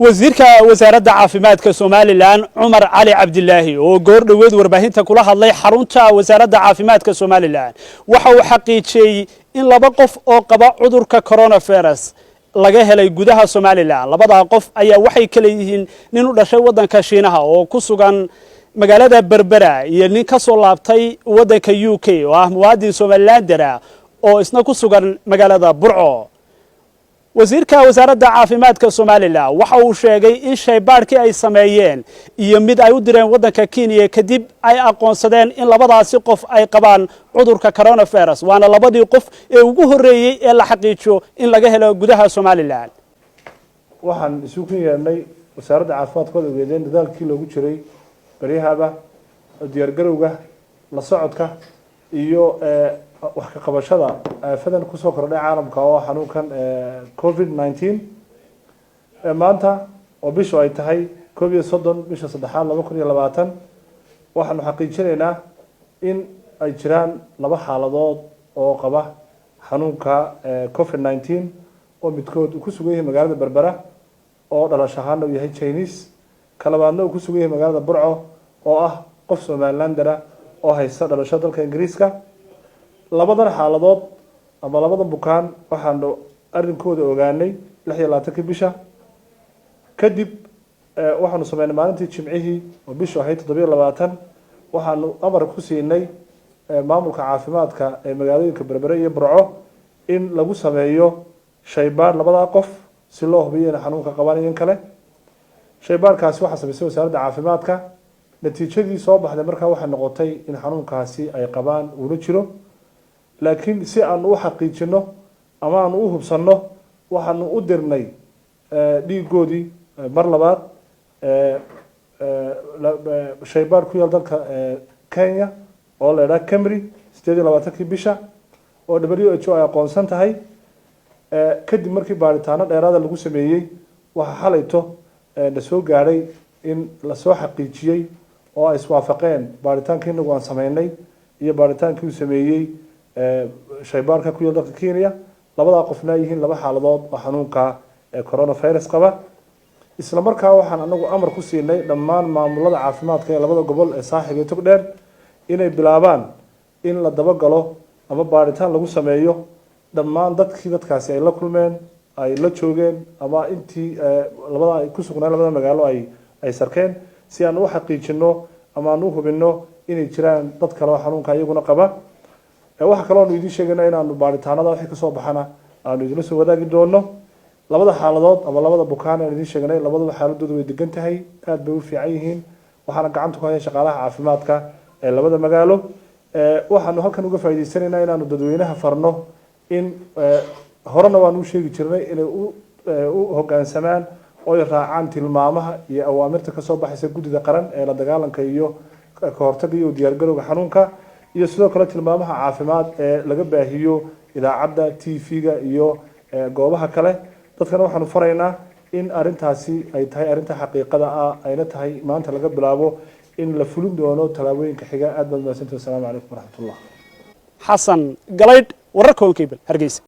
wasiirka wasaaradda caafimaadka Soomaaliland Cumar Cali Cabdilaahi oo goor dhaweed warbaahinta kula hadlay xarunta wasaaradda caafimaadka Soomaaliland waxa uu xaqiijiyay in laba qof oo qaba cudurka coronavirus laga helay gudaha Soomaaliland labada qof ayaa waxay kala yihiin nin u dhashay wadanka Shiinaha oo ku sugan magaalada Berbera iyo nin ka soo laabtay wadanka UK oo ah muwaadin Somalilander oo isna ku sugan magaalada Burco wasiirka wasaaradda caafimaadka Soomaaliland waxa uu sheegay in shaybaarkii ay sameeyeen iyo mid ay u direen wadanka Kenya kadib ay aqoonsadeen in labadaasi qof ay qabaan cudurka coronavirus waana labadii qof ee ugu horeeyay ee la xaqiijiyo in laga helo gudaha Soomaaliland waxaan isugu yeernay wasaaradda caafimaadka oo ogeedeen dadaalkii loogu jiray bariyahaba diyaar garowga la socodka iyo wax ka qabashada aafadan ku soo kordhay caalamka oo xanuunkan COVID-19 maanta oo bishu ay tahay 31 bisha 3 2020 waxaanu xaqiijinaynaa in ay jiraan laba xaaladood oo qaba xanuunka COVID-19 oo midkood ku sugan yahay magaalada Berbera oo dhalashahaan uu yahay Chinese kalabaadna uu ku sugan yahay magaalada Burco oo ah qof Somalilander oo haysta dhalashada dalka Ingiriiska labadan xaaladood ama labadan bukaan waxaanu arrinkooda ogaanay 26 bisha kadib waxaanu sameynay maalintii Jimcihii oo bishu ahayd 27 waxaanu amar ku siinay maamulka caafimaadka ee magaalooyinka Berbera iyo Burco in lagu sameeyo shaybaar labada qof si loo hubiyo in xanuunka qabanayeen kale shaybaarkaasi waxa sameysay wasaaradda caafimaadka natiijadii soo baxday markaa waxa noqotay in xanuunkaasi ay qabaan uu jiro laakiin si aan u xaqiijino ama aan u hubsano waxaanu u dirnay dhiigoodii mar labaad shaybaar ku yaal dalka Kenya oo la yiraahdo Camry 28 bisha oo WHO ay aqoonsan tahay kadib markii baaritaano dheeraad lagu sameeyay waxa xalayto la soo gaaray in la soo xaqiijiyay oo ay iswaafaqeen baaritaankii nagu aan sameynay iyo baaritaankii uu sameeyay shaybaarka ku yaal dalka Kenya labada qofna yihiin laba xaaladood oo xanuunka coronavirus qaba isla markaa waxaan anagu amar ku siinay dhammaan maamulada caafimaadka ee labada gobol ee saaxiib iyo togdheer inay bilaabaan in la daba galo ama baaritaan lagu sameeyo dhammaan dadkaasi ay la kulmeen ay la joogeen ama intii labada ay ku sugnaan labada magaalo ay sarkeen si aan u xaqiijino ama aan u hubino inay jiraan dad kale oo xanuunka iyaguna qaba waxa kale oo idin sheegayna inaanu baaritaanada wixii ka soo baxana aanu idin soo wadaagi doono labada xaaladood ama labada bukaan ee idin sheegnay labadaba xaaladoodu way degan tahay aad bay u fiican yihiin waxaana gacanta ku hayay shaqaalaha caafimaadka ee labada magaalo waxaanu halkan uga faa'iideysanaynaa inaanu dadweynaha farno in horena waan u sheegi jirnay inay u hoggaansamaan oo ay raacaan tilmaamaha iyo awaamirta ka soo baxaysa guddiga qaran ee la dagaalanka iyo ka hortagga iyo diyaar garowga xanuunka iyo sidoo kale tilmaamaha caafimaad ee laga baahiyo idaacadda TV-ga iyo goobaha kale dadkana waxaanu faraynaa in arintaasi ay tahay arinta xaqiiqada ah ayna tahay maanta laga bilaabo in la fulin doono talaabooyinka xiga aad baad mahadsantahay. Assalaamu calaykum waraxmatullaah. Xasan Galayd wararka Cable Hargeysa.